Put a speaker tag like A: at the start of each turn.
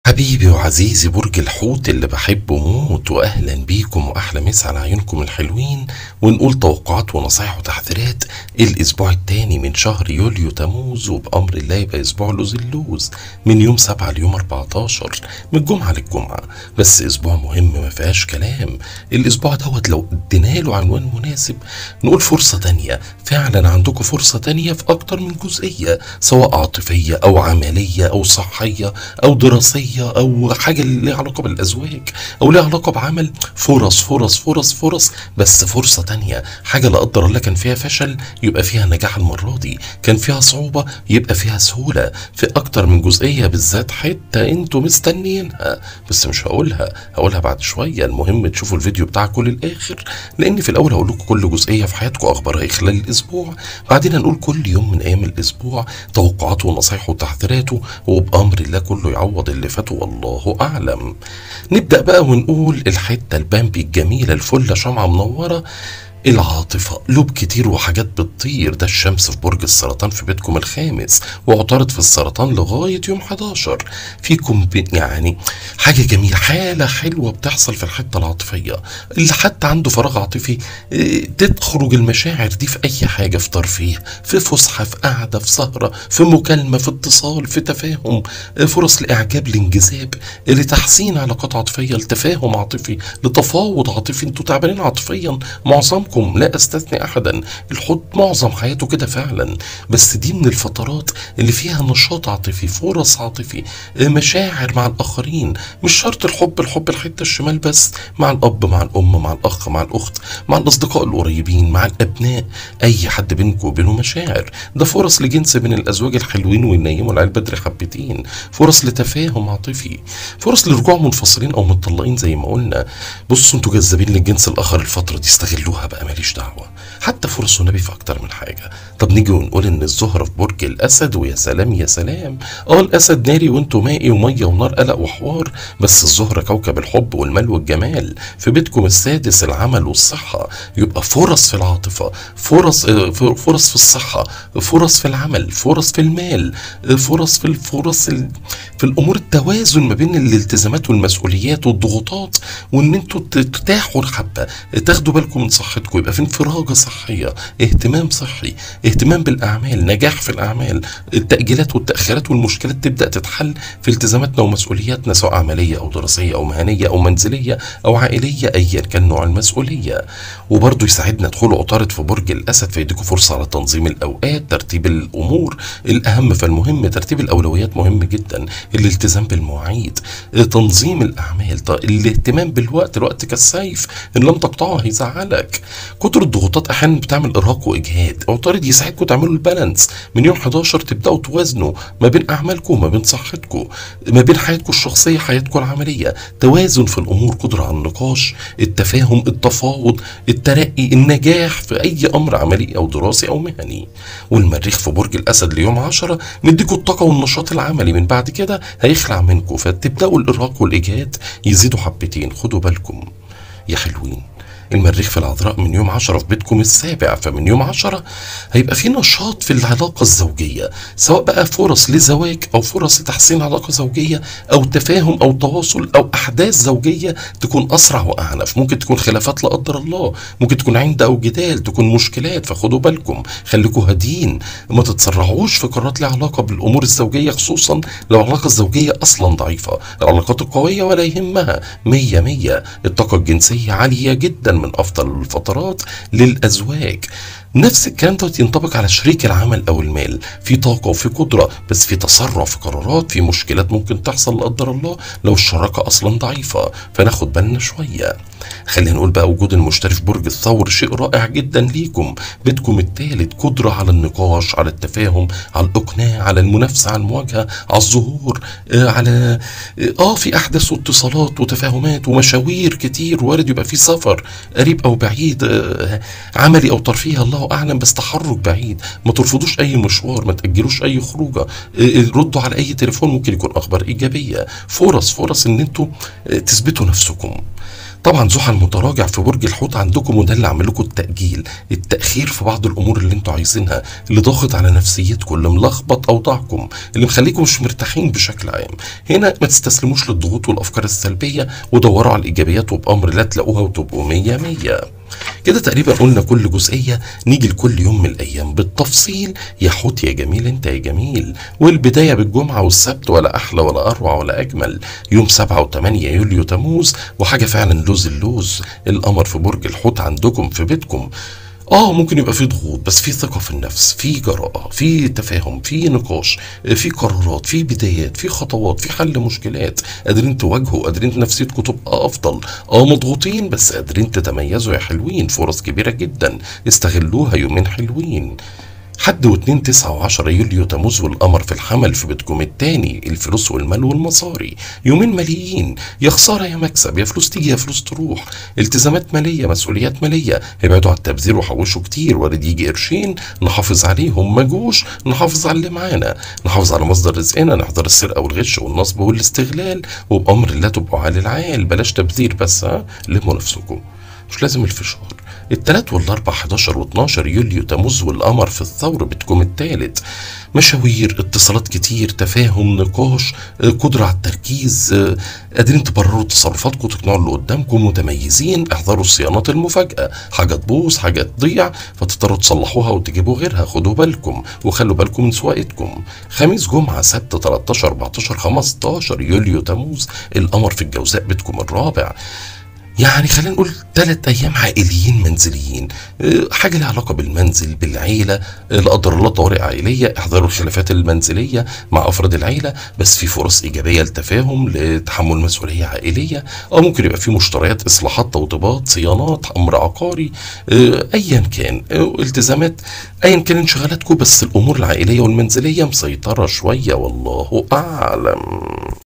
A: حبيبي وعزيزي برج الحوت اللي بحبه موت، واهلا بيكم واحلى مسا على عيونكم الحلوين. ونقول توقعات ونصايح وتحذيرات الاسبوع الثاني من شهر يوليو تموز، وبامر الله يبقى اسبوع لوز اللوز من يوم 7 ليوم 14 من الجمعه للجمعه. بس اسبوع مهم ما فيهاش كلام. الاسبوع دوت لو ادينا له عنوان مناسب نقول فرصه تانيه. فعلا عندكم فرصه تانيه في اكتر من جزئيه، سواء عاطفيه او عمليه او صحيه او دراسيه او حاجه ليها علاقه بالازواج او ليها علاقه بعمل. فرص فرص فرص فرص، بس فرصه تانيه. حاجه لا قدر الله كان فيها فشل يبقى فيها نجاح المره دي، كان فيها صعوبه يبقى فيها سهوله في اكتر من جزئيه، بالذات حته انتوا مستنيينها بس مش هقولها بعد شويه. المهم تشوفوا الفيديو بتاعكم للاخر، لان في الاول هقول لكم كل جزئيه في حياتكم اخبارها خلال الاسبوع، بعدين هنقول كل يوم من ايام الاسبوع توقعاته ونصايحه وتحذيراته، وبامر الله كله يعوض اللي فات والله اعلم. نبدا بقى ونقول الحته البامبي الجميله الفله شمعه منوره. العاطفة لوب كتير وحاجات بتطير، ده الشمس في برج السرطان في بيتكم الخامس، وعطارد في السرطان لغاية يوم 11 فيكم. يعني حاجة جميلة، حالة حلوة بتحصل في الحتة العاطفية. اللي حتى عنده فراغ عاطفي تخرج المشاعر دي في أي حاجة، في ترفيه، في فسحة، في قعدة، في سهرة، في مكالمة، في اتصال، في تفاهم، فرص لإعجاب، لانجذاب، لتحسين علاقات عاطفية، لتفاهم عاطفي، لتفاوض عاطفي. انتوا تعبانين عاطفيا معظمكم، لا استثني احدا. الحوت معظم حياته كده فعلا، بس دي من الفترات اللي فيها نشاط عاطفي، فرص عاطفي، مشاعر مع الاخرين. مش شرط الحب الحته الشمال بس، مع الاب، مع الام، مع الاخ، مع الاخت، مع الاصدقاء القريبين، مع الابناء. اي حد بينكم وبينه مشاعر، ده فرص لجنس من الازواج الحلوين وينيموا العيال بدري حبتين، فرص لتفاهم عاطفي، فرص لرجوع منفصلين او متطلقين زي ما قلنا. بصوا انتوا جذابين للجنس الاخر الفتره دي، استغلوها بقى، ماليش دعوه. حتى فرص والنبي في اكتر من حاجه. طب نيجي ونقول ان الزهره في برج الاسد، ويا سلام يا سلام. الاسد ناري وانتوا مائي وميه ونار، قلق وحوار، بس الزهره كوكب الحب والمال والجمال في بيتكم السادس، العمل والصحه. يبقى فرص في العاطفه، فرص في الصحه، فرص في العمل، فرص في المال، فرص في الامور، التوازن ما بين الالتزامات والمسؤوليات والضغوطات، وان انتوا ترتاحوا الحبه، تاخدوا بالكم من صحتكم، يبقى في انفراجه صحيه، اهتمام صحي، اهتمام بالاعمال، نجاح في الاعمال. التاجيلات والتاخيرات والمشكلات تبدا تتحل في التزاماتنا ومسؤولياتنا، سواء عمليه او دراسيه او مهنيه او منزليه او عائليه، ايا كان نوع المسؤوليه. وبرضه يساعدنا دخول عطارد في برج الاسد، فيديكم فرصه على تنظيم الاوقات، ترتيب الامور الاهم فالمهم، ترتيب الاولويات مهم جدا، الالتزام بالمواعيد، تنظيم الاعمال، الاهتمام بالوقت. الوقت كالسيف ان لم تقطعه هيزعلك. كتر الضغوطات احيانا بتعمل ارهاق واجهاد. عطارد يساعدكم تعملوا البالانس من يوم 11، تبداوا توازنوا ما بين اعمالكم وما بين صحتكم، ما بين حياتكم الشخصيه حياتكم العمليه، توازن في الامور، قدره على النقاش، التفاهم، التفاوض، الترقي، النجاح في اي امر عملي او دراسي او مهني. والمريخ في برج الاسد ليوم 10 مديكوا الطاقه والنشاط العملي، من بعد كده هيخلع منكم، فتبداوا الارهاق والاجهاد يزيدوا حبتين. خدوا بالكم يا حلوين. المريخ في العذراء من يوم 10 في بيتكم السابع، فمن يوم 10 هيبقى في نشاط في العلاقة الزوجية، سواء بقى فرص لزواج أو فرص لتحسين علاقة زوجية أو تفاهم أو تواصل أو أحداث زوجية تكون أسرع وأعنف. ممكن تكون خلافات لا قدر الله، ممكن تكون عند أو جدال، تكون مشكلات، فخدوا بالكم، خليكوا هادين، ما تتسرعوش في قرارات لها علاقة بالأمور الزوجية، خصوصا لو العلاقة الزوجية أصلا ضعيفة. العلاقات القوية ولا يهمها، 100 الطاقة الجنسية عالية جدا، من افضل الفترات للازواج. نفس الكلام ده ينطبق على شريك العمل او المال، في طاقه وفي قدره، بس في تسرع في قرارات، في مشكلات ممكن تحصل لا قدر الله لو الشراكه اصلا ضعيفه، فناخد بالنا شويه. خلينا نقول بقى وجود المشتري في برج الثور شيء رائع جدا ليكم. بيتكم الثالث قدره على النقاش، على التفاهم، على الاقناع، على المنافسه، على المواجهه، على الظهور، على في احداث واتصالات وتفاهمات ومشاوير كتير، وارد يبقى في سفر قريب او بعيد، عملي او ترفيهي، الله الله اعلم، بس تحرك بعيد، ما ترفضوش اي مشوار، ما تاجلوش اي خروجه، ردوا على اي تليفون ممكن يكون اخبار ايجابيه، فرص ان انتوا تثبتوا نفسكم. طبعا زحل متراجع في برج الحوت عندكم، وده اللي عامل لكم التاخير في بعض الامور اللي انتوا عايزينها، اللي ضاغط على نفسيتكم، اللي ملخبط اوضاعكم، اللي مخليكم مش مرتاحين بشكل عام. هنا ما تستسلموش للضغوط والافكار السلبيه، ودوروا على الايجابيات، وبامر لا تلاقوها وتبقوا 100 100. كده تقريبا قلنا كل جزئية، نيجي لكل يوم من الأيام بالتفصيل. يا حوت يا جميل انت يا جميل، والبداية بالجمعة والسبت، ولا أحلى ولا أروع ولا أجمل. يوم 7 و8 يوليو تموز، وحاجة فعلا لوز اللوز، القمر في برج الحوت عندكم في بيتكم. ممكن يبقى في ضغوط، بس في ثقة في النفس، في جراءة، في تفاهم، في نقاش، في قرارات، في بدايات، في خطوات، في حل مشكلات، قادرين تواجهوا، قادرين نفسيتكم تبقى افضل. مضغوطين بس قادرين تتميزوا يا حلوين، فرص كبيرة جدا، استغلوها، يومين حلوين. حد و2 9 و10 يوليو تموز، والقمر في الحمل في بيتكم التاني، الفلوس والمال والمصاري، يومين ماليين، يا خساره يا مكسب، يا فلوس تيجي يا فلوس تروح، التزامات ماليه، مسؤوليات ماليه، ابعدوا عن التبذير وحوشوا كتير، وارد يجي قرشين نحافظ عليهم، ما جوش نحافظ على اللي معانا، نحافظ على مصدر رزقنا، نحذر السرقه والغش والنصب والاستغلال، وبامر الله تبقوا عالي العال، بلاش تبذير بس، لموا نفسكم، مش لازم الفشار. التلات والاربع 11 و12 يوليو تموز، والقمر في الثور بتكم التالت، مشاوير، اتصالات كتير، تفاهم، نقاش، قدرة على التركيز، قادرين تبرروا تصرفاتكم، تقنعوا اللي قدامكم، متميزين، احذروا الصيانات المفاجئة، حاجة تبوظ، حاجة تضيع فتضطروا تصلحوها وتجيبوا غيرها، خدوا بالكم وخلوا بالكم من سواقتكم. خميس جمعة سبت 13 14 15 يوليو تموز، القمر في الجوزاء بتكم الرابع، يعني خلينا نقول 3 أيام عائليين منزليين، حاجة لها علاقة بالمنزل، بالعيلة، لا قدر الله طوارئ عائلية، احذروا الخلافات المنزلية مع أفراد العيلة، بس في فرص إيجابية لتفاهم، لتحمل مسؤولية عائلية، ممكن يبقى في مشتريات، إصلاحات، توضيبات، صيانات، أمر عقاري، أيا كان، التزامات، أيا كان انشغالاتكم، بس الأمور العائلية والمنزلية مسيطرة شوية، والله أعلم.